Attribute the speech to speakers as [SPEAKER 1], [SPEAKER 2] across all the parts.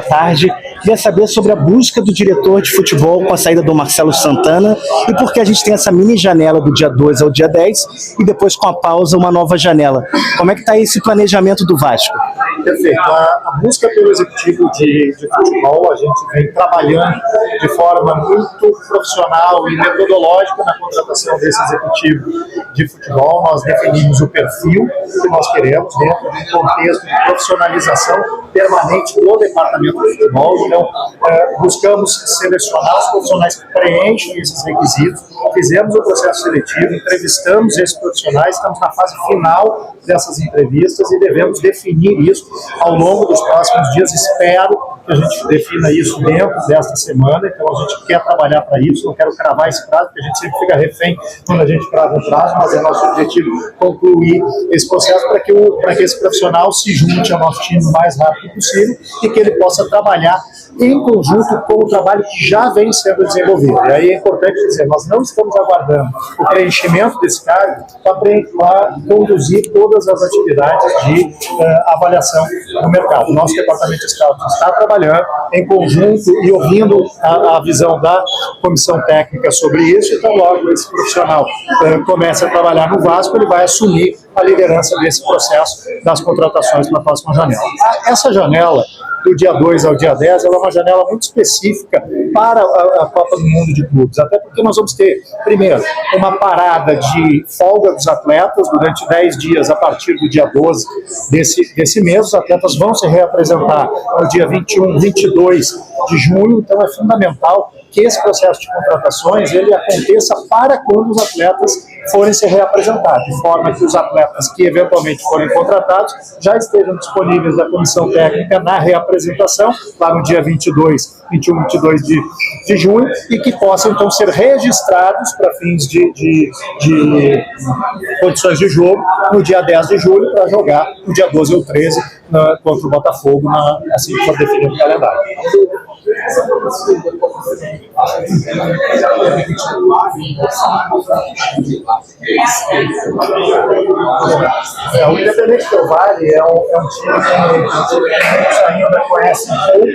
[SPEAKER 1] tarde. Queria saber sobre a busca do diretor de futebol com a saída do Marcelo Santana e por que a gente tem essa mini janela do dia 2 ao dia 10 e depois, com a pausa, uma nova janela. Como é que está esse planejamento do Vasco?
[SPEAKER 2] Perfeito. A busca pelo executivo de futebol, a gente vem trabalhando de forma muito profissional e metodológica na contratação desse executivo de futebol. Nós definimos o perfil que nós queremos dentro de um contexto de profissionalização permanente do departamento de futebol. Então, buscamos selecionar os profissionais que preenchem esses requisitos, fizemos o processo seletivo, entrevistamos esses profissionais, estamos na fase final dessas entrevistas e devemos definir isso ao longo dos próximos dias. Espero que a gente defina isso dentro desta semana, então a gente quer trabalhar para isso, não quero cravar esse prazo, porque a gente sempre fica refém quando a gente crava um prazo, mas é nosso objetivo concluir esse processo para que esse profissional se junte ao nosso time o mais rápido possível e que ele possa trabalhar em conjunto com o trabalho que já vem sendo desenvolvido. E aí é importante dizer, nós não estamos aguardando o preenchimento desse cargo para conduzir todas as atividades de avaliação no mercado. O nosso departamento de scouting está trabalhando em conjunto e ouvindo a visão da comissão técnica sobre isso, então logo esse profissional começa a trabalhar no Vasco, ele vai assumir a liderança desse processo das contratações na próxima janela. Essa janela do dia 2 ao dia 10, ela é uma janela muito específica para a Copa do Mundo de Clubes, até porque nós vamos ter, primeiro, uma parada de folga dos atletas durante 10 dias a partir do dia 12 desse mês. Os atletas vão se reapresentar no dia 21, 22 de junho, então é fundamental que esse processo de contratações ele aconteça para quando os atletas forem se reapresentar, de forma que os atletas que eventualmente forem contratados já estejam disponíveis da comissão técnica na reapresentação, lá no dia 21, 22 de junho, e que possam então ser registrados para fins de condições de jogo no dia 10 de julho, para jogar no dia 12 ou 13 contra o Botafogo, assim que for definido o calendário. O Independente Del Valle é um time que muitos ainda conhecem pouco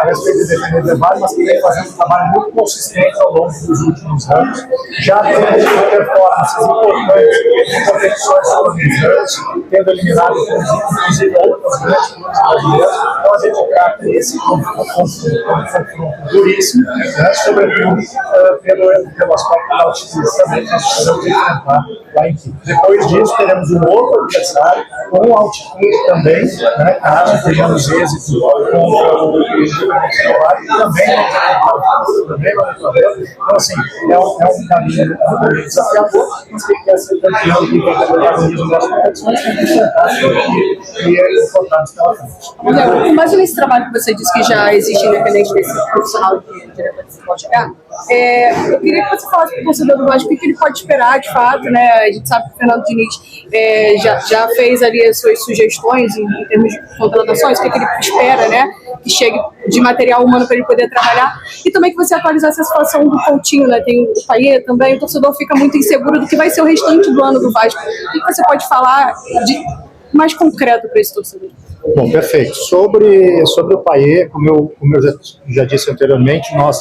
[SPEAKER 2] a respeito do Independente Del Valle, mas que vem fazendo um trabalho muito consistente ao longo dos últimos anos. Já tem performances importantes em competições sul-americanas, tendo eliminado inclusive outras grandes brasileiras. Então a gente trata esse confronto duríssimo, né, sobretudo pelo aspecto da altitude também que nós precisamos enfrentar lá em Quito. Depois disso, teremos um outro adversário com altitude também, né, caso tenhamos êxito contra o Independente Del Valle, também vai fazer. Então, assim, é um caminho desafiador, mas que quer ser campeão e quer trabalhar no das competições, tem que enfrentar e encontrarmos pela frente.
[SPEAKER 3] Mas nesse trabalho que você disse que já existe independente desse profissional de diretor de futebol chegar, eu queria que você falasse para o torcedor do Vasco o que ele pode esperar de fato, né? A gente sabe que o Fernando Diniz já fez ali as suas sugestões em termos de contratações, o que ele espera, né? Que chegue de material humano para ele poder trabalhar, e também que você atualizasse a situação do Coutinho, né? Tem o Payet também, o torcedor fica muito inseguro do que vai ser o restante do ano do Vasco. O que você pode falar de mais concreto para esse torcedor?
[SPEAKER 2] Bom, perfeito. Sobre o Payet, como eu já disse anteriormente, nós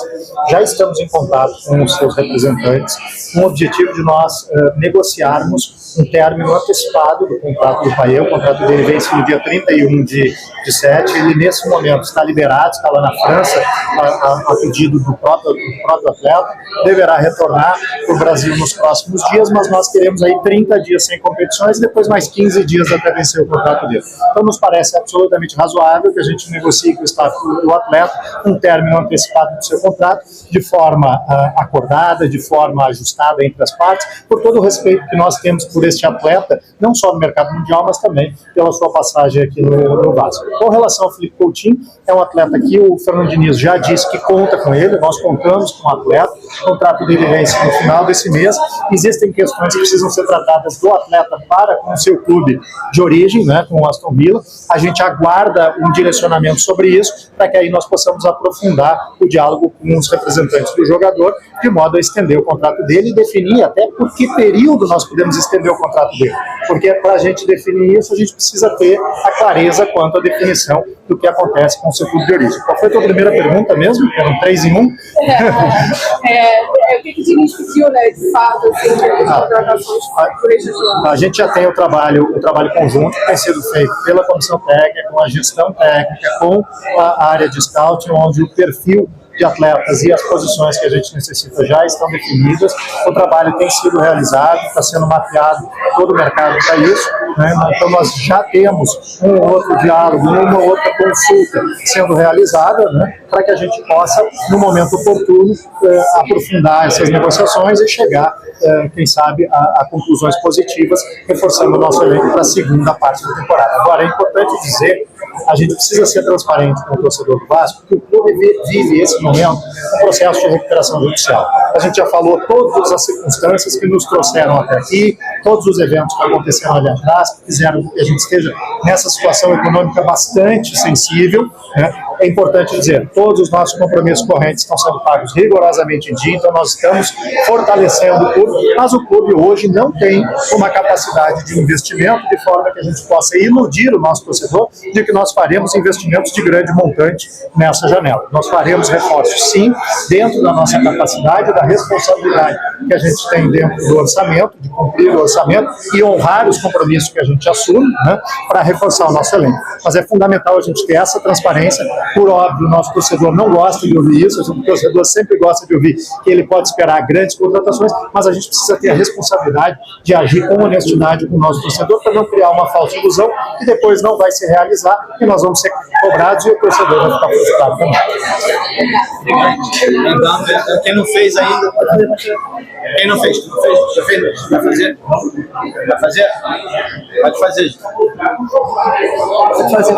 [SPEAKER 2] já estamos em contato com os seus representantes com o objetivo de nós negociarmos um término antecipado do contrato do Payet. O contrato dele vence no dia 31 de 7. Ele, nesse momento, está liberado, está lá na França, a pedido do próprio atleta. Deverá retornar para o Brasil nos próximos dias, mas nós queremos aí 30 dias sem competições e depois mais 15 dias até vencer o contrato dele. Então, nos parece absolutamente razoável que a gente negocie com o staff do atleta um término antecipado do seu contrato, de forma acordada, de forma ajustada entre as partes, por todo o respeito que nós temos por este atleta, não só no mercado mundial, mas também pela sua passagem aqui no Vasco. Com relação ao Felipe Coutinho, é um atleta que o Fernando Diniz já disse que conta com ele, nós contamos com o atleta, o contrato dele vence no final desse mês. Existem questões que precisam ser tratadas do atleta para com o seu clube de origem, origem, né, com o Aston Villa. A gente aguarda um direcionamento sobre isso, para que aí nós possamos aprofundar o diálogo com os representantes do jogador, de modo a estender o contrato dele e definir até por que período nós podemos estender o contrato dele. Porque para a gente definir isso, a gente precisa ter a clareza quanto à definição do que acontece com o seu clube de origem. Qual foi a tua primeira pergunta mesmo? Eram 3 em 1?
[SPEAKER 3] O que Diniz pediu, né, de fato, assim, de contratações por esse jogo?
[SPEAKER 2] A gente já tem o trabalho conjunto que tem sido feito pela comissão técnica, com a gestão técnica, com a área de scouting, onde o perfil de atletas e as posições que a gente necessita já estão definidas. O trabalho tem sido realizado, está sendo mapeado todo o mercado para isso, né? Então nós já temos um ou outro diálogo, uma ou outra consulta sendo realizada, né? Para que a gente possa, no momento oportuno, aprofundar essas negociações e chegar, quem sabe, a conclusões positivas, reforçando o nosso elenco para a segunda parte da temporada. Agora, é importante dizer, a gente precisa ser transparente com o torcedor do Vasco, porque o clube vive esse momento um processo de recuperação judicial. A gente já falou todas as circunstâncias que nos trouxeram até aqui, todos os eventos que aconteceram ali atrás, que fizeram que a gente esteja nessa situação econômica bastante sensível, né? É importante dizer, todos os nossos compromissos correntes estão sendo pagos rigorosamente em dia, então nós estamos fortalecendo o clube, mas o clube hoje não tem uma capacidade de investimento de forma que a gente possa iludir o nosso torcedor de que nós faremos investimentos de grande montante nessa janela. Nós faremos reforços, sim, dentro da nossa capacidade, da responsabilidade que a gente tem dentro do orçamento, de cumprir o orçamento e honrar os compromissos que a gente assume, né, para reforçar o nosso elenco. Mas é fundamental a gente ter essa transparência. Por óbvio, o nosso torcedor não gosta de ouvir isso, o torcedor sempre gosta de ouvir que ele pode esperar grandes contratações, mas a gente precisa ter a responsabilidade de agir com honestidade com o nosso torcedor para não criar uma falsa ilusão que depois não vai se realizar e nós vamos ser cobrados e o torcedor vai ficar frustrado também.
[SPEAKER 4] Então, quem não fez ainda, quem não fez? Já fez? Vai fazer? Vai fazer? Pode fazer.
[SPEAKER 5] Pode fazer.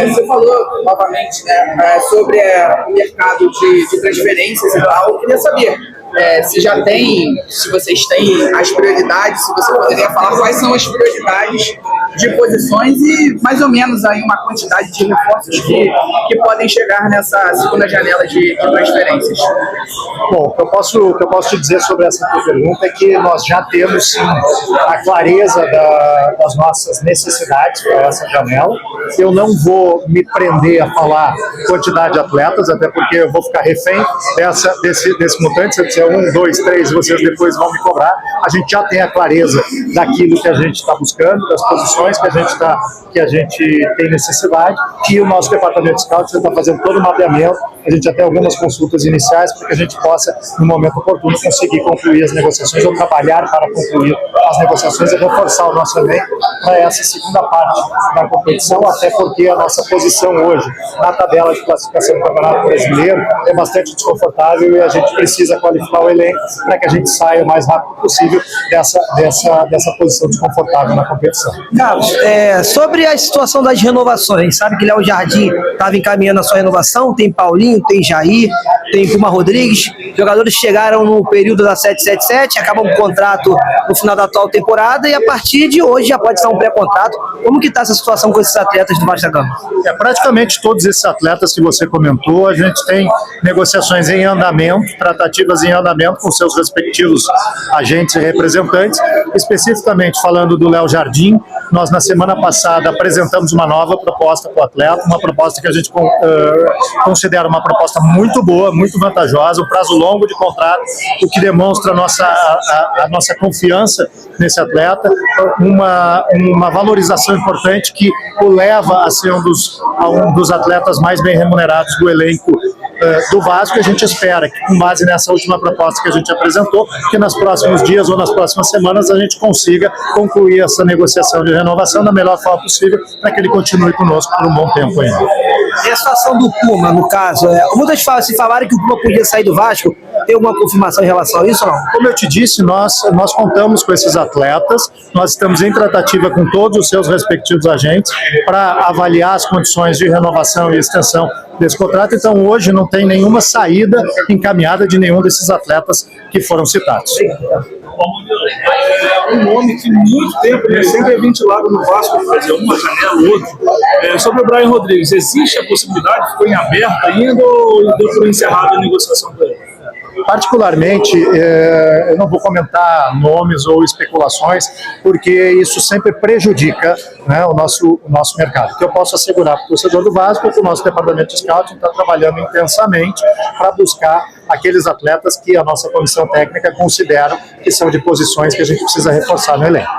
[SPEAKER 5] Você falou novamente, né, sobre o mercado de transferências e tal. Eu queria saber se vocês têm as prioridades, se você poderia falar quais são as prioridades de posições e mais ou menos aí uma quantidade de reforços que podem chegar nessa segunda janela de transferências.
[SPEAKER 2] Bom, o que eu posso te dizer sobre essa tua pergunta é que nós já temos, sim, a clareza das nossas necessidades para essa janela. Eu não vou me prender a falar quantidade de atletas, até porque eu vou ficar refém desse montante. Se eu disser 1, 2, 3, vocês depois vão me cobrar. A gente já tem a clareza daquilo que a gente está buscando, das posições que a gente tem necessidade, e o nosso departamento de scout já está fazendo todo o mapeamento. A gente já tem algumas consultas iniciais para que a gente possa, no momento oportuno, conseguir concluir as negociações ou trabalhar para concluir as negociações e reforçar o nosso elenco para essa segunda parte da competição, até porque a nossa posição hoje na tabela de classificação do Campeonato Brasileiro é bastante desconfortável e a gente precisa qualificar o elenco para que a gente saia o mais rápido possível dessa posição desconfortável na competição.
[SPEAKER 6] Carlos, sobre a situação das renovações, sabe que Léo Jardim estava encaminhando a sua renovação, tem Paulinho, tem Jair, tem Puma Rodrigues, jogadores chegaram no período da 777, acabam o contrato no final da atual temporada e a partir de hoje já pode estar um pré-contrato. Como que está essa situação com esses atletas do Vasco da Gama?
[SPEAKER 2] Praticamente todos esses atletas que você comentou, a gente tem negociações em andamento, tratativas em andamento com seus respectivos agentes e representantes. Especificamente falando do Léo Jardim, nós na semana passada apresentamos uma nova proposta para o atleta, uma proposta que a gente considera uma proposta muito boa, muito vantajosa, um prazo longo de contrato, o que demonstra a nossa confiança nesse atleta, uma valorização importante que o leva a ser um dos atletas mais bem remunerados do elenco do Vasco. A gente espera que, com base nessa última proposta que a gente apresentou, que nos próximos dias ou nas próximas semanas a gente consiga concluir essa negociação de renovação da melhor forma possível para que ele continue conosco por um bom tempo ainda.
[SPEAKER 6] E a situação do Puma, no caso, muitas se falaram que o Puma podia sair do Vasco. Tem alguma confirmação em relação a isso ou não?
[SPEAKER 2] Como eu te disse, nós contamos com esses atletas, nós estamos em tratativa com todos os seus respectivos agentes para avaliar as condições de renovação e extensão desse contrato. Então hoje não tem nenhuma saída encaminhada de nenhum desses atletas que foram citados.
[SPEAKER 7] um nome que muito tempo, né, sempre é ventilado no Vasco, por exemplo, uma janela, outra. Sobre o Brian Rodrigues, existe a possibilidade, ficou em aberto ainda ou deu por encerrada a negociação com ele?
[SPEAKER 2] Particularmente, eu não vou comentar nomes ou especulações, porque isso sempre prejudica, né, o nosso mercado. O que eu posso assegurar para o torcedor do Vasco é que o nosso departamento de scouting está trabalhando intensamente para buscar aqueles atletas que a nossa comissão técnica considera que são de posições que a gente precisa reforçar no elenco.